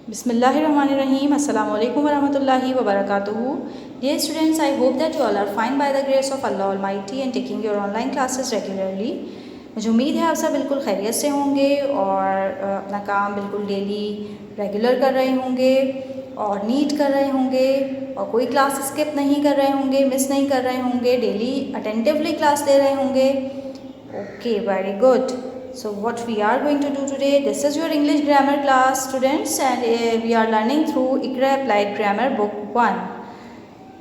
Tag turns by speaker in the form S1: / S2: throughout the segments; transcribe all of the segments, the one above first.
S1: Bismillahirrahmanirrahim. Assalamu alaikum warahmatullahi wabarakatuh. Dear students, I hope that you all are fine by the grace of Allah Almighty and taking your online classes regularly. मुझे उम्मीद है आप सब बिल्कुल खैरियत से होंगे और अपना काम बिल्कुल डेली रेगुलर कर रहे होंगे और नीट कर रहे होंगे और कोई क्लास स्किप नहीं कर रहे होंगे, मिस नहीं कर रहे होंगे, डेली अटेंटिवली क्लास ले रहे होंगे. Okay, very good. So what we are going to do today, this is your English grammar class students, and we are learning through Iqra Applied Grammar book 1.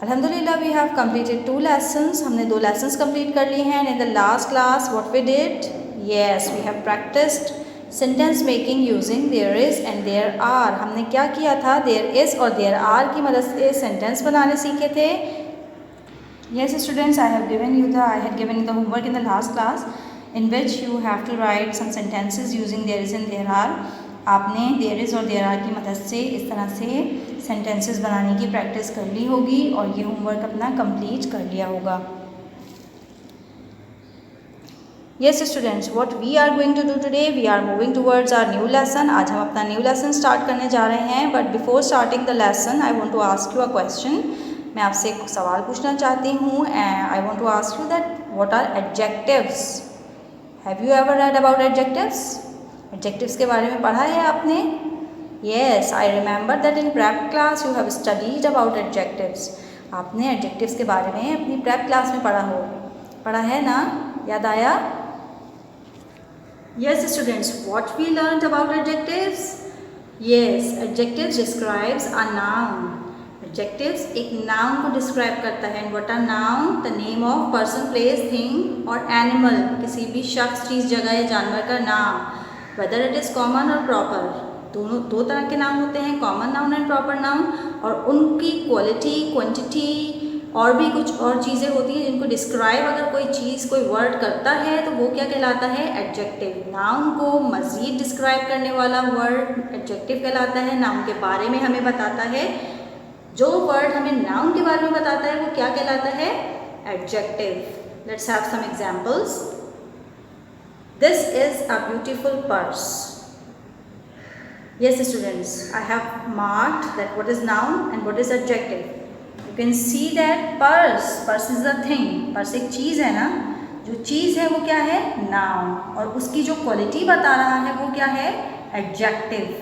S1: Alhamdulillah, we have completed 2 lessons. हमने 2 lessons complete कर लिए हैं. And in the last class what we did, yes, we have practiced sentence making using there is and there are. हमने क्या किया था, there is और there are की मदद से sentence बनाने सीखे थे. Yes students, I had given you the homework in the last class in which you have to write some sentences using there is and there are. आपने there is और there are की मदद से इस तरह से sentences बनाने की प्रैक्टिस कर ली होगी और ये होमवर्क अपना कंप्लीट कर लिया होगा. Yes students, what we are going to do today, we are moving towards our new lesson. आज हम अपना new lesson start करने जा रहे हैं. But before starting the lesson, I want to ask you a question. मैं आपसे एक सवाल पूछना चाहती हूँ. I want to ask you that what are adjectives? Have you ever read about adjectives? Adjectives के बारे में पढ़ा है आपने? Yes, I remember that in prep class you have studied about adjectives. आपने adjectives के बारे में अपनी prep class में पढ़ा है ना? याद आया? Yes students, what we learned about adjectives? Yes, adjectives describes a noun. Adjectives एक noun को describe करता है. And what are noun? The name of person, place, thing or animal. किसी भी शख्स, चीज़, जगह या जानवर का नाम. Whether it is common or proper. दो तरह के नाम होते हैं, common noun and proper noun. और उनकी quality, quantity और भी कुछ और चीज़ें होती हैं जिनको describe अगर कोई चीज़, कोई word करता है तो वो क्या कहलाता है? Adjective. Noun को मज़ीद describe करने वाला word adjective कहलाता है. Noun के बारे में हमें बताता है. जो वर्ड हमें नाउन के बारे में बताता है वो क्या कहलाता है? Adjective. Let's have some examples. This is a beautiful purse. Yes students, I have marked that what is noun and what is adjective. You can see that purse is a thing. Purse एक चीज़ है ना. जो चीज़ है वो क्या है? नाउन. और उसकी जो क्वालिटी बता रहा है वो क्या है? एडजेक्टिव.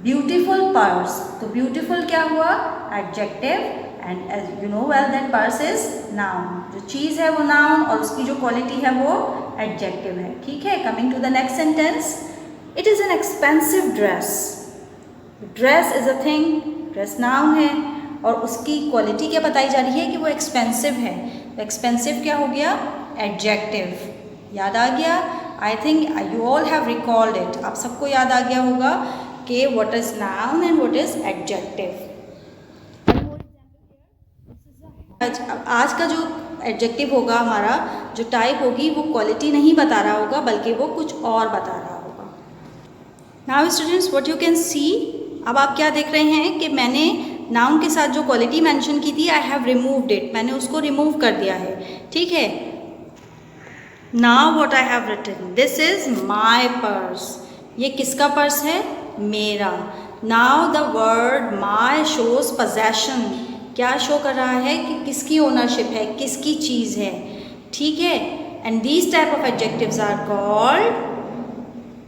S1: ब्यूटीफुल पर्स, तो ब्यूटीफुल क्या हुआ? Adjective. And as you know well that purse is noun. जो चीज़ है वो नाउन और उसकी जो क्वालिटी है वो एडजेक्टिव है. ठीक है. Coming to the next sentence. It is an expensive dress. Dress is a thing. Dress noun है और उसकी क्वालिटी क्या बताई जा रही है कि वो एक्सपेंसिव है. तो एक्सपेंसिव क्या हो गया? एडजेक्टिव. याद आ गया? I think you all have recalled it. आप सबको याद आ गया होगा कि what is noun and what is adjective. आज का जो adjective होगा हमारा, जो टाइप होगी वो क्वालिटी नहीं बता रहा होगा बल्कि वो कुछ और बता रहा होगा. Now students, what you can see, अब आप क्या देख रहे हैं कि मैंने noun के साथ जो क्वालिटी मेंशन की थी, I have removed it. मैंने उसको रिमूव कर दिया है. ठीक है. Now what I have written, this is my purse. ये किसका पर्स है? मेरा. Now the word my shows possession. क्या शो कर रहा है कि किसकी ओनरशिप है, किसकी चीज़ है. ठीक है. And these type of adjectives are called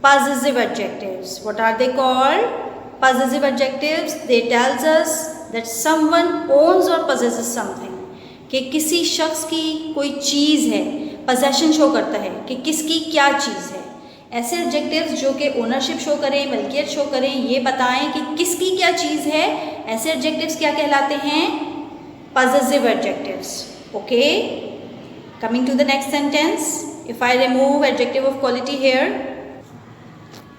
S1: possessive adjectives. What are they called? Possessive adjectives. They tells us that someone owns or possesses something. कि किसी शख्स की कोई चीज़ है. possession शो करता है कि किसकी क्या चीज़ है. ऐसे एडजेक्टिव्स जो कि ओनरशिप शो करें, मलकियत शो करें, ये बताएं कि किसकी क्या चीज़ है, ऐसे एडजेक्टिव्स क्या कहलाते हैं? Possessive adjectives. Okay. Coming to the next sentence. If I remove adjective of quality here.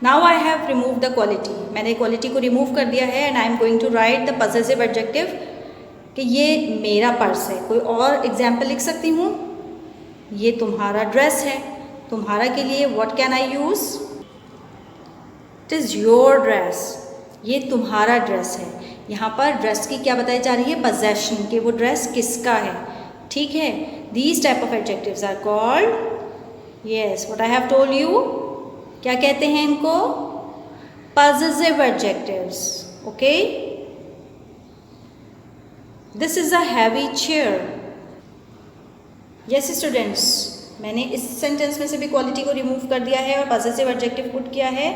S1: Now I have remove the quality. मैंने क्वालिटी को रिमूव कर दिया है and I am going to write the possessive adjective कि ये मेरा purse है. कोई और एग्जाम्पल लिख सकती हूँ. ये तुम्हारा ड्रेस है. तुम्हारा के लिए what can I use? It is your dress. ये तुम्हारा ड्रेस है. यहाँ पर ड्रेस की क्या बताई जा रही है? possession. कि वो ड्रेस किसका है. ठीक है. These type of adjectives are called, yes, what I have told you, क्या कहते हैं इनको? possessive adjectives. Okay, this is a heavy chair. Yes students, मैंने इस सेंटेंस में से भी क्वालिटी को रिमूव कर दिया है और पॉजिटिव एडजेक्टिव पुट किया है।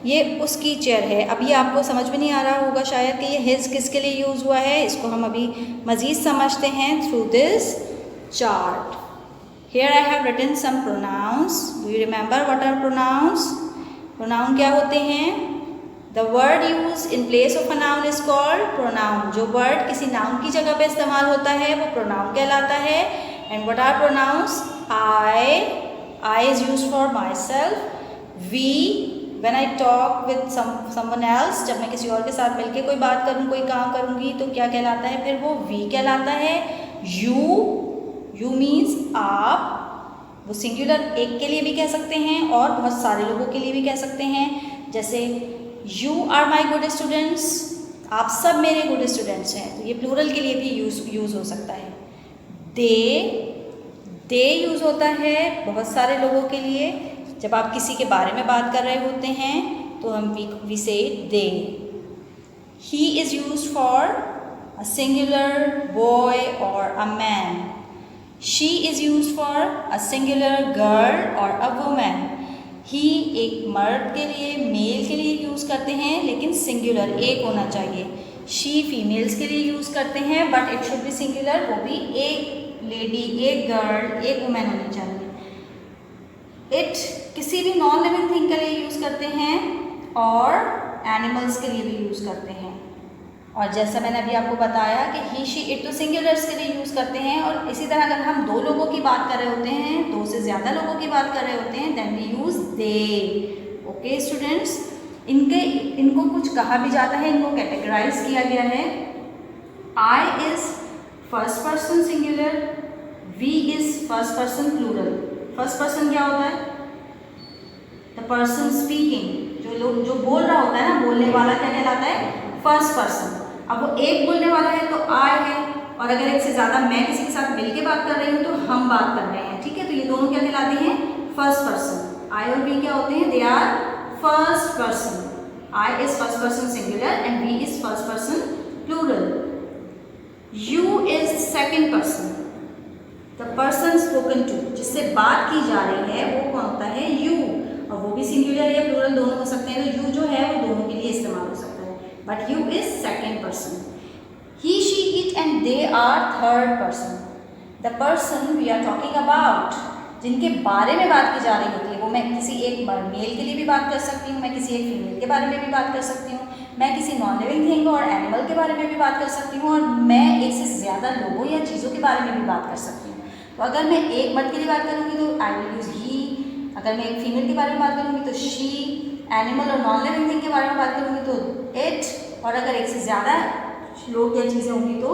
S1: ये उसकी चेयर है। अब ये आपको समझ में नहीं आ रहा होगा शायद कि ये हिज किसके लिए यूज़ हुआ है। इसको हम अभी मज़ीद समझते हैं through this chart. Here I have written some pronouns. Do you remember what are pronouns? Pronoun क्या होते हैं? The word use in place of a noun is called pronoun. जो वर्ड किसी नाउन की जगह पे इस्तेमाल होता है वो प्रोनाउन कहलाता है। And what are pronouns? I is used for myself. We, when I talk with someone else, जब मैं किसी और के साथ मिलके कोई बात करूँ, कोई काम करूँगी तो क्या कहलाता है? फिर वो we कहलाता है। You means आप, वो सिंगुलर एक के लिए भी कह सकते हैं और बहुत सारे लोगों के लिए भी कह सकते हैं। जैसे You are my good students, आप सब मेरे गुड स्टूडेंट्स हैं, तो ये प्लूरल के लिए भी यूज़ हो सकता है। दे यूज़ होता है बहुत सारे लोगों के लिए। जब आप किसी के बारे में बात कर रहे होते हैं तो हम वी से they. He is use for a singular boy और a man. She is use for a singular girl और अ वुमन। ही एक मर्द के लिए, मेल के लिए यूज़ करते हैं, लेकिन सिंगुलर एक होना चाहिए। शी फीमेल्स के लिए यूज़ करते हैं but it should be singular, वो भी एक लेडी, एक गर्ल, एक वुमेन होनी चाहिए। इट किसी भी नॉन लिविंग थिंग के लिए यूज़ करते हैं और एनिमल्स के लिए भी यूज़ करते हैं। और जैसा मैंने अभी आपको बताया कि ही, शी, इट तो सिंगुलर्स के लिए यूज़ करते हैं। और इसी तरह अगर हम दो लोगों की बात कर रहे होते हैं, दो से ज़्यादा लोगों की बात कर रहे होते हैं, then we use they. Okay students, इनको कुछ कहा भी जाता है, इनको कैटेगराइज किया गया है। I is first person singular, we is first person plural. First person क्या होता है? द पर्सन स्पीकिंग, जो बोल रहा होता है ना, बोलने वाला क्या कहलाता है? First person. अब वो एक बोलने वाला है तो आई है, और अगर एक से ज़्यादा मैं किसी के साथ मिलके बात कर रही हूँ तो हम बात कर रहे हैं, ठीक है? तो ये दोनों क्या कहलाते हैं? First person. आई और वी क्या होते हैं? They are first person. I is first person singular and we is first person plural. You is second person. The person spoken to, जिससे बात की जा रही है वो कौन होता है? यू। और वो भी सिंगुलर या प्लूरल दोनों हो सकते हैं, तो यू जो है वो दोनों के लिए इस्तेमाल हो सकता है, but you is second person. He, she, it and they are third person. The person we are talking about, जिनके बारे में बात की जा रही होती है, वो मैं किसी एक मेल के लिए भी बात कर सकती हूँ, मैं किसी एक फीमेल के बारे में भी बात कर सकती हूँ, मैं किसी नॉन लिविंग थिंग और एनिमल के बारे में भी बात कर सकती हूँ, और मैं एक से ज़्यादा लोगों या चीज़ों के बारे में भी बात कर सकती हूँ। तो अगर मैं एक मर्द के लिए बात करूँगी तो आई विल यूज़ ही। अगर मैं एक फीमेल के बारे में बात करूँगी तो शी। एनिमल और नॉन लिविंग थिंग के बारे में बात करूँगी तो इट। और अगर एक से ज़्यादा लोग या चीज़ें होंगी तो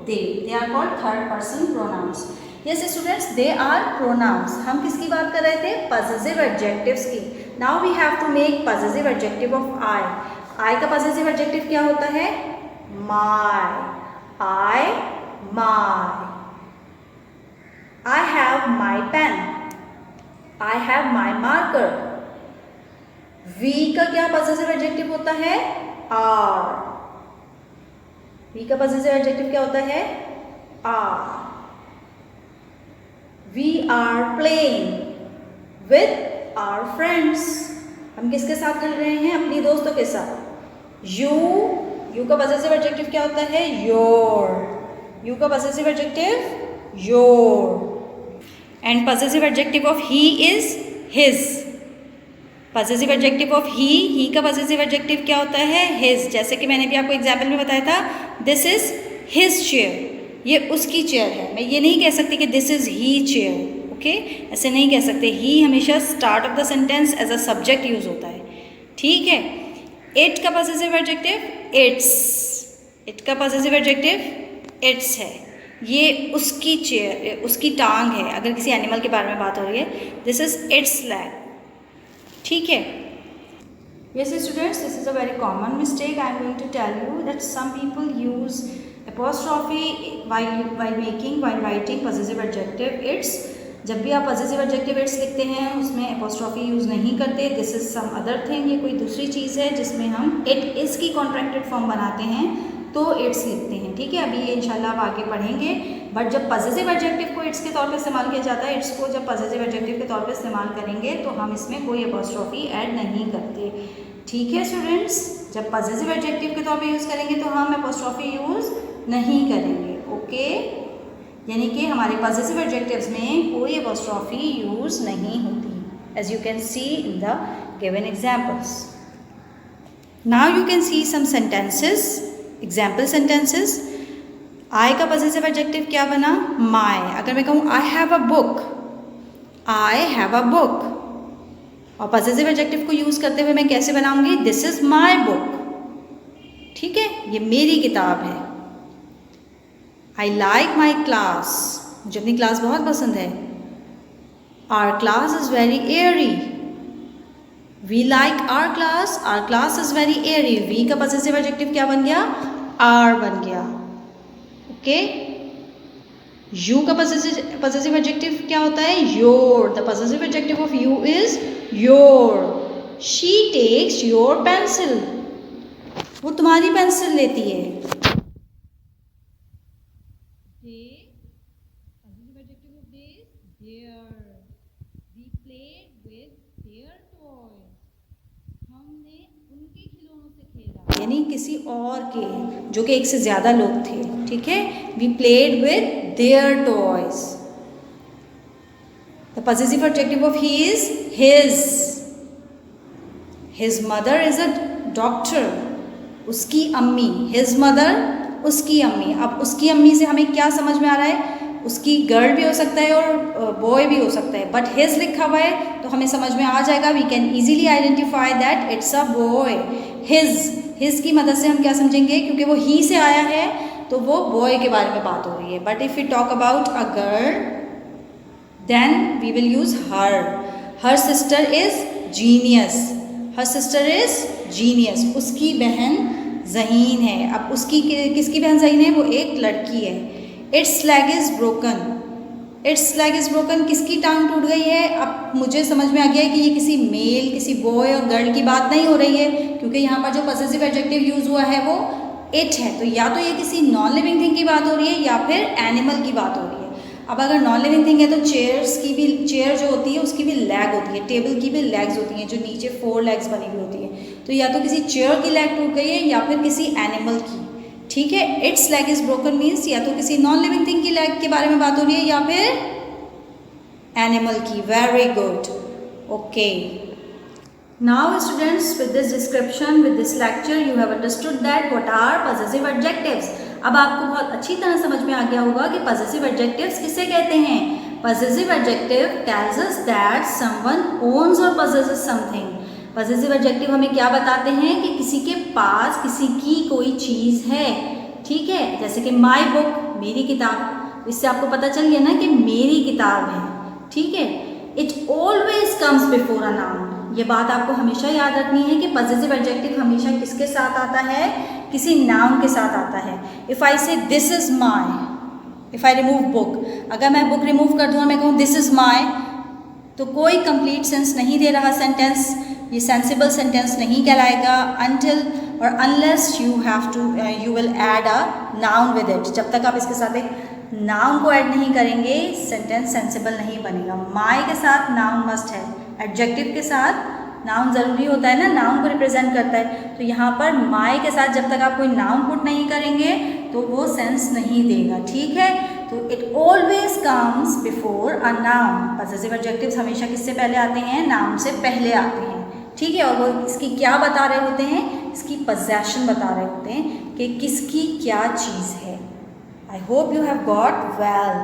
S1: they are called third person pronouns. Yes students, they are pronouns. हम किसकी बात कर रहे थे? पॉसेसिव एडजेक्टिव्स की। Now we have to make possessive adjective of I. I का पॉसेसिव एडजेक्टिव क्या होता है? My. I, my. I have my pen. I have my marker. We का क्या पॉसेसिव एडजेक्टिव होता है? Are. We का पॉसेसिव एडजेक्टिव क्या होता है? Are. We are playing with our friends. हम किसके साथ खेल रहे हैं? अपनी दोस्तों के साथ। You का पॉसेसिव एडजेक्टिव क्या होता है? Your. You का possessive adjective? Your. And possessive adjective of he is his. Possessive adjective of he का possessive adjective क्या होता है? his. जैसे कि मैंने भी आपको एग्जाम्पल में बताया था, this is his chair, ये उसकी चेयर है। मैं ये नहीं कह सकती कि this is he chair, okay? ऐसे नहीं कह सकते। he हमेशा start of the sentence as a subject use होता है, ठीक है? it का possessive adjective its. it का possessive adjective its है। ये उसकी चेयर, उसकी टांग है। अगर किसी एनिमल के बारे में बात हो रही है, दिस इज इट्स लैग, ठीक है? Yes students, this is a very common mistake I am going to tell you that some people use apostrophe while writing possessive adjective its. जब भी आप पॉजिटिव एडजेक्टिव इट्स लिखते हैं उसमें apostrophe use नहीं करते। This is some other thing, ये कोई दूसरी चीज़ है जिसमें हम इट इज़ की कॉन्ट्रैक्टेड फॉर्म बनाते हैं तो इट्स लिखते हैं, ठीक है। अभी ये इंशाल्लाह आप आगे पढ़ेंगे। बट जब पॉजिटिव एडजेक्टिव को इट्स के तौर पे इस्तेमाल किया जाता है, इट्स को जब पॉजिटिव एडजेक्टिव के तौर पे इस्तेमाल करेंगे तो हम इसमें कोई एपोस्ट्रॉफी ऐड नहीं करते, ठीक है स्टूडेंट्स। जब पॉजिटिव एडजेक्टिव के तौर पे यूज़ करेंगे तो हम एपोस्ट्रॉफी यूज़ नहीं करेंगे, ओके। यानी कि हमारे पॉजिटिव एडजेक्टिव्स में कोई एपोस्ट्रॉफी यूज़ नहीं होती, as you can see in the given examples. Now you can see some sentences, example sentences. I का पॉजिटिव एडजेक्टिव क्या बना? माई। अगर मैं कहूँ I have a book, I have a book, और पॉजिटिव एडजेक्टिव को यूज़ करते हुए मैं कैसे बनाऊंगी? दिस इज़ माई बुक, ठीक है, ये मेरी किताब है। आई लाइक माई क्लास, मुझे अपनी क्लास बहुत पसंद है। Our class is very airy, we like our class is very airy. We का पॉजिटिव एडजेक्टिव क्या बन गया? आर बन गया, ओके। यू का पॉजिटिव एडजेक्टिव क्या होता है? Your. The positive adjective of you is your. She takes your pencil, वो तुम्हारी पेंसिल लेती है। यानी किसी और के, जो कि एक से ज़्यादा लोग थे, ठीक है। We played with their toys. The positive adjective of he is his. His mother is a doctor, उसकी अम्मी। हिज मदर, उसकी अम्मी। अब उसकी अम्मी से हमें क्या समझ में आ रहा है? उसकी गर्ल भी हो सकता है और बॉय भी हो सकता है, बट हिज लिखा हुआ है तो हमें समझ में आ जाएगा। We can easily identify that it's a boy. His की मदद से हम क्या समझेंगे? क्योंकि वो ही से आया है तो वो बॉय के बारे में बात हो रही है। But if you talk about a girl then we will use her. Her sister is genius, her sister is genius. उसकी बहन ज़हीन है। अब उसकी किसकी बहन ज़हीन है? वो एक लड़की है। It's leg is broken, it's leg is broken, किसकी टांग टूट गई है? अब मुझे समझ में आ गया है कि ये किसी मेल, किसी बॉय और गर्ल की बात नहीं हो रही है, क्योंकि यहाँ पर जो पॉजिटिव एडजेक्टिव यूज़ हुआ है वो इट है। तो या तो ये किसी नॉन लिविंग थिंग की बात हो रही है या फिर एनिमल की बात हो रही है। अब अगर नॉन लिविंग थिंग है तो चेयर्स की भी, चेयर जो होती है उसकी भी लेग होती है, टेबल की भी लेग्स होती हैं, जो नीचे 4 लेग्स बनी हुई होती है। तो या तो किसी चेयर की लेग टूट गई है या फिर किसी एनिमल की, ठीक है। It's leg is broken means या तो किसी नॉन लिविंग थिंग की लेग के बारे में बात हो रही है या फिर एनिमल की। Very good, okay. Now students, with this description, with this lecture, you have understood that what are possessive adjectives. अब आपको बहुत अच्छी तरह समझ में आ गया होगा कि possessive adjectives किसे कहते हैं। Possessive adjective tells us that someone owns or possesses something. Possessive adjective हमें क्या बताते हैं कि किसी के पास किसी की कोई चीज़ है, ठीक है। जैसे कि my book, मेरी किताब, इससे आपको पता चल गया ना कि मेरी किताब है, ठीक है। It always comes before a noun. ये बात आपको हमेशा याद रखनी है कि पॉजिटिव एडजेक्टिव हमेशा किसके साथ आता है? किसी नाउन के साथ आता है। इफ़ आई से this is my, if I remove book, अगर मैं बुक रिमूव कर दूँ और मैं कहूँ दिस इज़ माई, तो कोई कंप्लीट सेंस नहीं दे रहा सेंटेंस, ये सेंसिबल सेंटेंस नहीं कहलाएगा until और unless you will add a noun with it. जब तक आप इसके साथ एक नाउन को ऐड नहीं करेंगे सेंटेंस सेंसिबल नहीं बनेगा। माई के साथ नाउन मस्ट है, एडजेक्टिव के साथ नाउन ज़रूरी होता है ना, नाउन को रिप्रेजेंट करता है। तो यहाँ पर माई के साथ जब तक आप कोई नाउन पुट नहीं करेंगे तो वो सेंस नहीं देगा, ठीक है। तो it always comes before a noun. Positive adjectives हमेशा किससे पहले आते हैं? नाउन से पहले आते हैं, ठीक है। और वो इसकी क्या बता रहे होते हैं? इसकी पोजेशन बता रहे होते हैं कि किसकी क्या चीज़ है। I hope you have got well.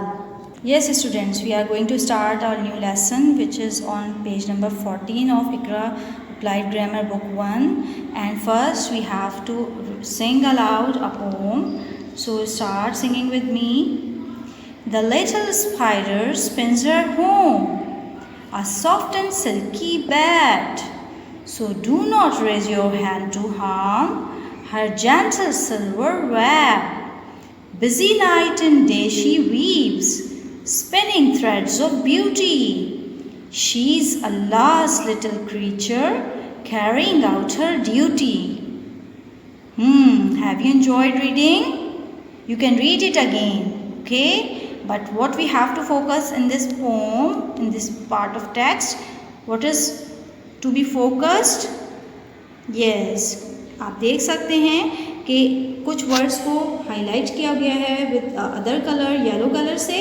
S1: Yes students, we are going to start our new lesson which is on page number 14 of Iqra Applied Grammar book 1, and first we have to sing aloud a poem. So start singing with me. The little spider spins her home, a soft and silky bed. So do not raise your hand to harm her gentle silver web. Busy night and day she weaves, spinning threads of beauty. She's a last little creature carrying out her duty. Have you enjoyed reading? You can read it again, okay? But what we have to focus in this poem, in this part of text, what is to be focused? Yes, आप देख सकते हैं कि कुछ words को highlight किया गया है with other colour, yellow colour से,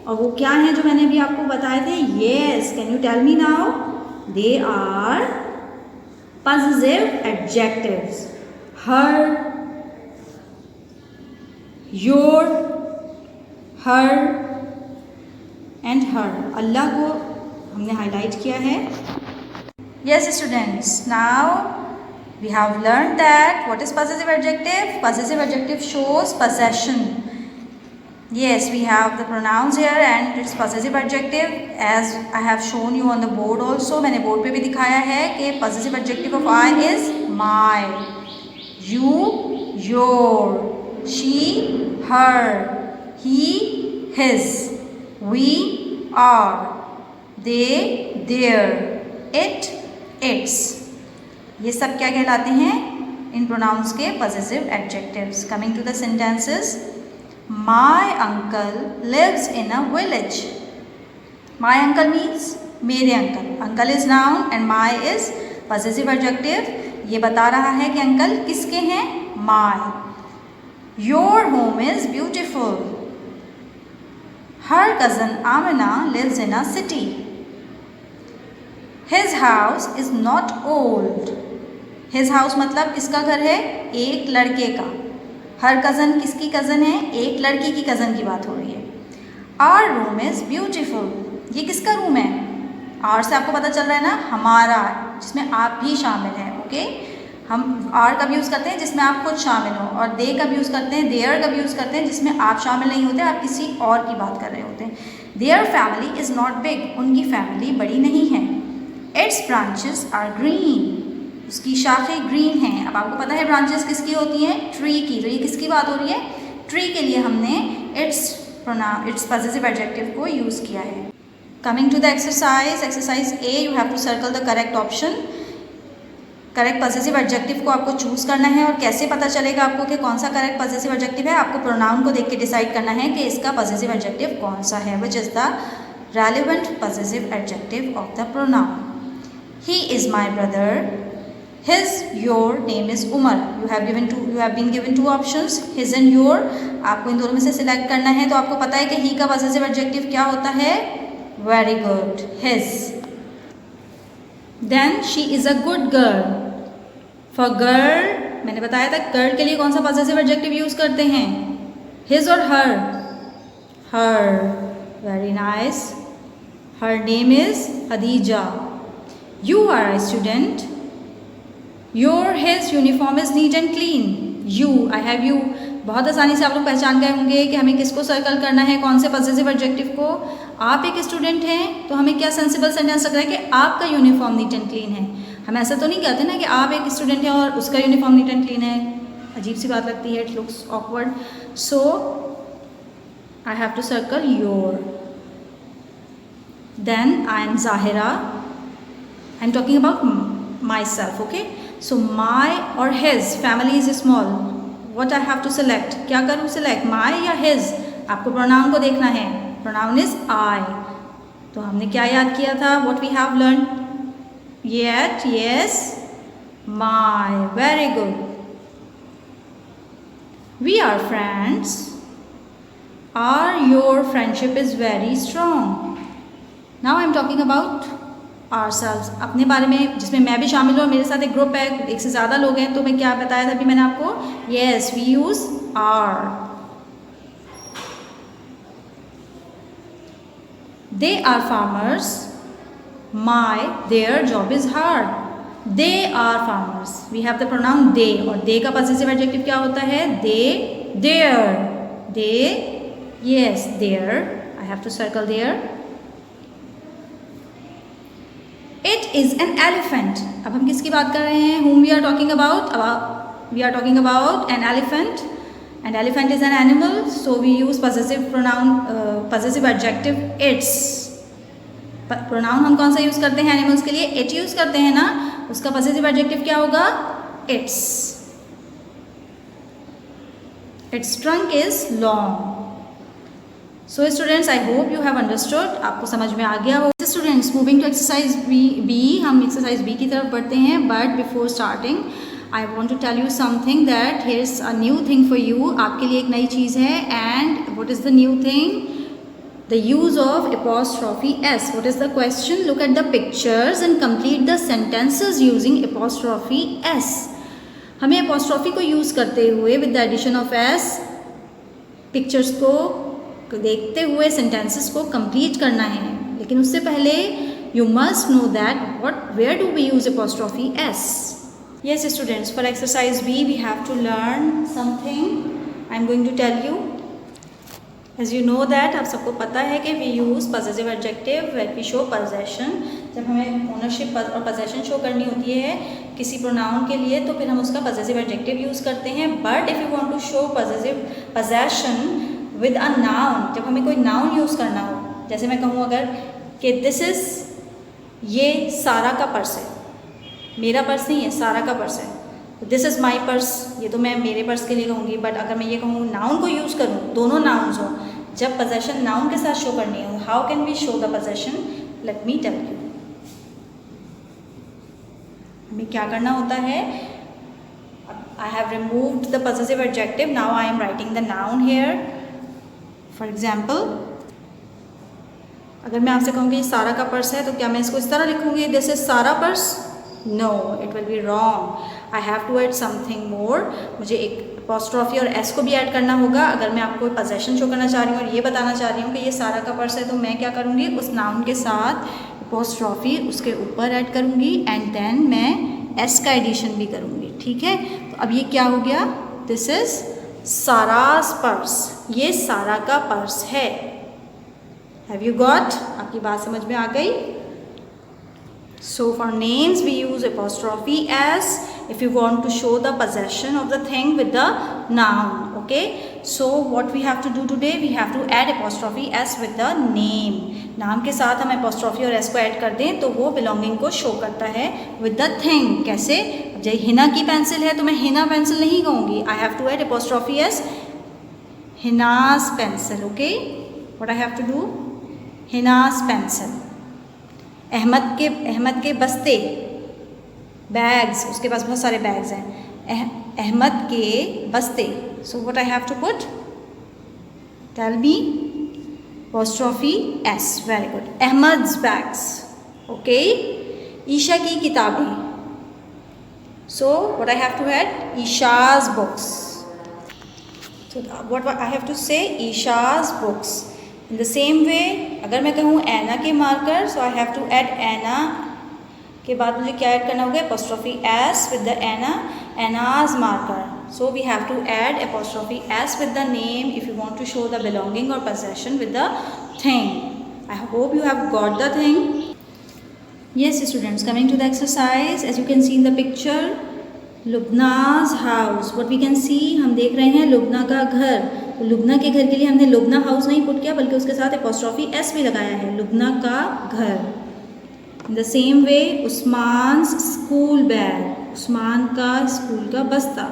S1: और वो क्या हैं जो मैंने अभी आपको बताए थे? Yes, can you tell me now? They are possessive adjectives. Her, your, her and her. Allah को हमने हाईलाइट किया है. Yes students, now we have learned that what is possessive adjective? Possessive adjective shows possession. Yes, we have the pronouns here and it's possessive adjective as I have shown you on the board also. मैंने board पे भी दिखाया है कि possessive adjective of I is my, you, your, she, her, he, his, we, our, they, their, it, its. ये सब क्या कहलाते हैं? इन pronouns के possessive adjectives. Coming to the sentences. My uncle lives in a village. My uncle means मेरे uncle. Uncle is noun and my is possessive adjective. ये बता रहा है कि अंकल किसके हैं? My. Your home is beautiful. Her cousin Amina lives in a city. His house is not old. His house मतलब किसका घर है? एक लड़के का. हर कज़न किसकी कज़न है? एक लड़की की कज़न की बात हो रही है. Our room is beautiful. ये किसका रूम है? Our से आपको पता चल रहा है ना, हमारा, जिसमें आप भी शामिल हैं. ओके, हम our कब यूज़ करते हैं? जिसमें आप खुद शामिल हो, और they कब यूज़ करते हैं? their कब यूज़ करते हैं? जिसमें आप शामिल नहीं होते, आप किसी और की बात कर रहे होते हैं. Their family is not big. उनकी फैमिली बड़ी नहीं है. Its branches are green. उसकी शाखें ग्रीन हैं. अब आपको पता है ब्रांचेस किसकी होती हैं? ट्री की. तो ये किसकी बात हो रही है? ट्री के लिए हमने इट्स पॉजिटिव एडजेक्टिव को यूज़ किया है. Coming to the exercise A, you have to circle the correct option. Correct positive adjective को आपको चूज़ करना है. और कैसे पता चलेगा आपको कि कौन सा करेक्ट पॉजिटिव एडजेक्टिव है? आपको प्रोनाउन को देख के डिसाइड करना है कि इसका पॉजिटिव एडजेक्टिव कौन सा है. Which is the relevant positive adjective of the pronoun. He is my brother. His, your name is Umar. You have been given two options, his and your. आपको इन दोनों में से सिलेक्ट करना है. तो आपको पता है कि he का पॉजिटिव एडजेक्टिव क्या होता है? Very good, his. Then she is a good girl. For girl, मैंने बताया था girl के लिए कौन सा पॉजिटिव एडजेक्टिव यूज़ करते हैं? His और her? Her. Very nice. Her name is Khadija. You are a student. Your, his uniform is neat and clean. You, I have you. बहुत आसानी से आप लोग पहचान गए होंगे कि हमें किसको सर्कल करना है, कौन से पॉजिटिव एडजेक्टिव को. आप एक स्टूडेंट हैं तो हमें क्या सेंसिबल सेंटेंस लग रहा है कि आपका यूनिफॉर्म नीट एंड क्लीन है. हम ऐसा तो नहीं कहते ना कि आप एक स्टूडेंट हैं और उसका यूनिफॉर्म नीट एंड क्लीन है. अजीब सी बात लगती है. It looks awkward. So I have to circle your. Then I am Zahira. I am talking about myself. Okay, so my or his family is small. what I have to select? क्या करूँ select? my या his? आपको pronoun को देखना है. pronoun is I. तो हमने क्या याद किया था? what we have learned yet? yes, my. very good. we are friends. your friendship is very strong. now I am talking about ourselves. अपने बारे में, जिसमें मैं भी शामिल हूँ. मेरे साथ एक ग्रुप है, एक से ज़्यादा लोग हैं. तो मैं क्या बताया था अभी मैंने आपको? yes, we use are. they are farmers. their job is hard. they are farmers. we have the pronoun they. और they का पॉजिटिव एडजेक्टिव क्या होता है? they, their. they, yes, their. I have to circle there. It is an elephant. अब हम किसकी बात कर रहे हैं? Whom we are talking about? We are talking about an elephant. and elephant is an animal, so we use possessive pronoun, possessive adjective its. Pronoun हम कौन सा यूज़ करते हैं एनिमल्स के लिए? इट यूज़ करते हैं ना, उसका पॉजिटिव एडजेक्टिव क्या होगा? Its. Its trunk is long. So students, I hope you have understood. आपको समझ में आ गया होगा. Students, moving to exercise B. हम एक्सरसाइज बी की तरफ बढ़ते हैं, but before starting I want to tell you something that here is a new thing for you. आपके लिए एक नई चीज़ है. And what is the new thing? The use of apostrophe s. What is the question? Look at the pictures and complete the sentences using apostrophe s. हमें apostrophe को use करते हुए with the addition of s pictures को देखते हुए sentences को complete करना है. लेकिन उससे पहले you must know that where do we use apostrophe s. Yes students, for exercise B we have to learn something. I am going to tell you. As you know that, आप सबको पता है कि we use possessive adjective when we show possession. जब हमें ownership और possession show करनी होती है किसी pronoun के लिए, तो फिर हम उसका possessive adjective यूज़ करते हैं. But if you want to show possession with a noun, जब हमें कोई noun यूज़ करना हो, जैसे मैं कहूँ अगर कि this is, ये सारा का पर्स है. मेरा पर्स नहीं है, सारा का पर्स है. दिस इज़ माई पर्स, ये तो मैं मेरे पर्स के लिए कहूँगी. बट अगर मैं ये कहूँ नाउन को यूज़ करूँ, दोनों नाउन्स हो, जब पोजेशन नाउन के साथ शो करनी हो, how can we show the possession? Let me tell you. हमें क्या करना होता है? I have removed the possessive adjective. Now I am writing the noun here. For example, अगर मैं आपसे कहूँगी ये सारा का पर्स है, तो क्या मैं इसको इस तरह लिखूँगी, this is Sara purse? No, it will be wrong. I have to add something more. मुझे एक अपॉस्ट्रॉफी और एस को भी ऐड करना होगा. अगर मैं आपको पोजेशन शो करना चाह रही हूँ और ये बताना चाह रही हूँ कि ये सारा का पर्स है, तो मैं क्या करूँगी, उस नाउन के साथ अपॉस्ट्रॉफी उसके ऊपर ऐड करूँगी एंड देन मैं एस का एडिशन भी करूँगी. ठीक है, तो अब ये क्या हो गया? This is Sara's purse. ये सारा का पर्स है. Have you got? आपकी बात समझ में आ गई? So for names we use apostrophe s if you want to show the possession of the thing with the noun. Okay, so what we have to do today, we have to add apostrophe s with the name. नाम के साथ हम apostrophe और s को add कर दें तो वो belonging को शो करता है with the thing. कैसे? जब हिना की पेंसिल है तो मैं हिना पेंसिल नहीं कहूँगी. I have to add apostrophe s, Hina's pencil. Okay, what I have to do? Hina's pencil. Ahmad के बस्ते, बैग्स, उसके पास बहुत सारे बैग्स हैं. अहमद के बस्ते. So what I have to put? Tell me. Apostrophe S. Very good. Ahmad's bags. Okay. Isha की किताबें. So what I have to add? Isha's books. So what I have to say? Isha's books. In the same way, अगर मैं कहूँ Anna के marker, so I have to add Anna के बाद मुझे क्या ऐड करना होगा? Apostrophe S with the Anna, Anna's marker. So we have to add apostrophe S with the name if you want to show the belonging और possession with the thing. I hope you have got the thing. Yes students, coming to the exercise, as you can see in the picture, Lubna's house. What we can see, हम देख रहे हैं लुबना का घर. तो लुबना के घर के लिए हमने लुबना हाउस नहीं पुट किया, बल्कि उसके साथ अपॉस्ट्रॉफी एस भी लगाया है. लुबना का घर. In the same way, Usman school bag. Usman का स्कूल का बस्ता.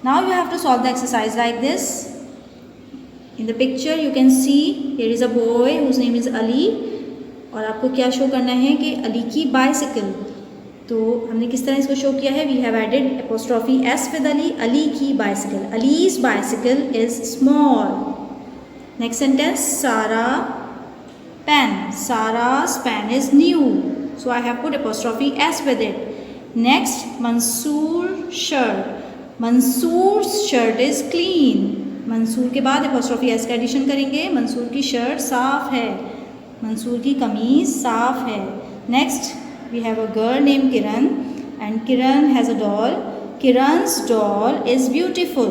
S1: Now you have to solve the exercise like this. In the picture you can see here is a boy whose name is Ali. और आपको क्या शो करना है कि अली की बाइसिकल. तो हमने किस तरह इसको शो किया है? We have added apostrophe S with Ali. Ali की bicycle. Ali's bicycle is small. Next sentence, Sara pen. Sara's pen is new. So I have put apostrophe S with it. Next, Mansoor shirt. Mansoor shirt is clean. Mansoor के बाद अपॉस्ट्रॉफी एस का addition करेंगे. मंसूर की shirt साफ है. मंसूर की कमीज साफ है. Next, we have a girl named Kiran and Kiran has a doll. Kiran's doll is beautiful.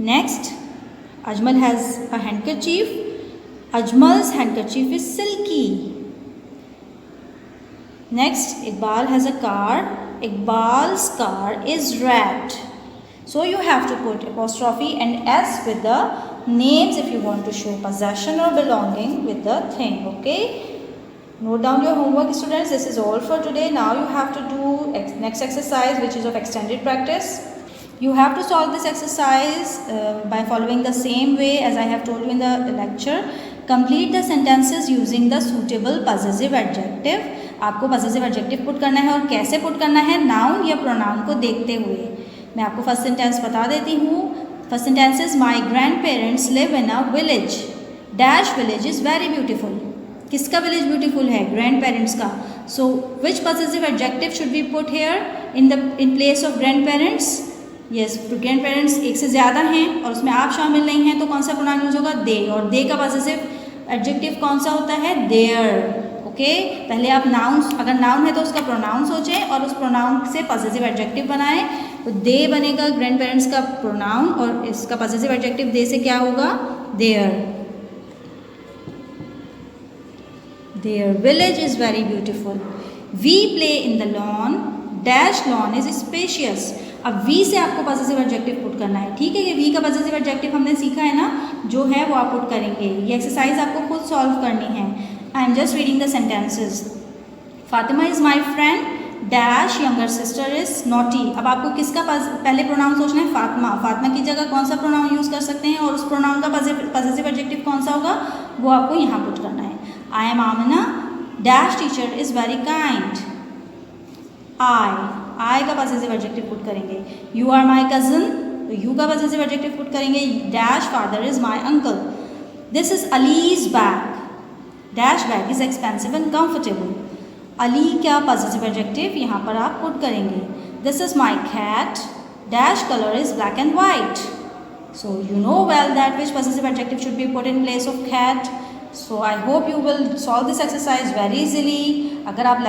S1: Next, Ajmal has a handkerchief. Ajmal's handkerchief is silky. Next, Iqbal has a car. Iqbal's car is red. So you have to put apostrophe and s with the names if you want to show possession or belonging with the thing. Okay, note down your homework, students. This is all for today. Now you have to do next exercise, which is of extended practice. You have to solve this exercise by following the same way as I have told you in the lecture. Complete the sentences using the suitable possessive adjective. आपको possessive adjective put करना है, और कैसे put करना है, noun या pronoun को देखते हुए. मैं आपको फर्स्ट सेंटेंस बता देती हूँ. First sentence is my grandparents live in a village. Dash village is very beautiful. किसका विलेज ब्यूटीफुल है? ग्रैंड पेरेंट्स का. So which positive adjective should be put here in place of grandparents? Yes, grandparents एक से ज़्यादा हैं और उसमें आप शामिल नहीं हैं, तो कौन सा प्रोनाउन यूज होगा? दे. और दे का पॉजिटिव एडजेक्टिव कौन सा होता है? देयर. ओके, पहले आप नाउन, अगर नाउन है तो उसका प्रोनाउन सोचें और उस प्रोनाउन से पॉजिटिव एडजेक्टिव बनाएं. तो दे बनेगा ग्रैंड पेरेंट्स का प्रोनाउन, और इसका पॉजिटिव एडजेक्टिव दे से क्या होगा? Their. Their village is very beautiful. We play in the lawn. Dash lawn is spacious. अब वी से आपको पॉजिटिव एडजेक्टिव पुट करना है. ठीक है, ये वी का पॉजिटिव एडजेक्टिव हमने सीखा है ना, जो है वो आप पुट करेंगे. ये एक्सरसाइज आपको खुद सॉल्व करनी है. I am just reading the sentences. Fatima is my friend. Dash younger sister is naughty. अब आपको किसका पहले प्रोनाउन सोचना है? फातिमा. फातिमा की जगह कौन सा प्रोनाउन यूज़ कर सकते हैं, और उस प्रोनाउन का पॉजिटिव एडजेक्टिव कौन सा होगा, वो आपको यहाँ पुट करना है. I am Amina. Dash teacher is very kind. I का पॉजिटिव एडजेक्टिव पुट करेंगे. You are my cousin. तो यू का पॉजिटिव एडजेक्टिव पुट करेंगे. Dash father is my uncle. This is Ali's bag. Dash bag is expensive and comfortable. Ali क्या positive adjective यहाँ पर आप put करेंगे. This is my cat. Dash colour is black and white. So you know well that which positive adjective should be put in place of cat. So I hope you will solve this exercise very easily. अगर आप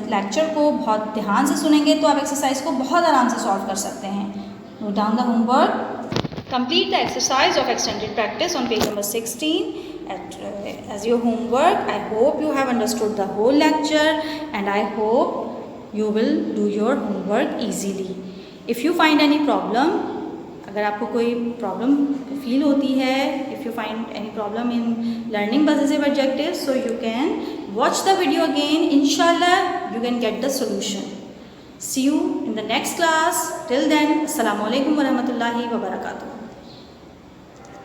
S1: lecture को बहुत ध्यान से सुनेंगे तो आप exercise को बहुत आराम से सॉल्व कर सकते हैं. Note down the homework. Complete the exercise of extended practice on page number 16 as your homework. I hope you have understood the whole lecture, and I hope you will do your homework easily. If you find any problem, अगर आपको कोई problem feel होती है, if you find any problem in learning possessive adjectives, so you can watch the video again. Inshallah, you can get the solution. See you in the next class. Till then, Assalamu alaikum wa rahmatullahi wa barakatuh.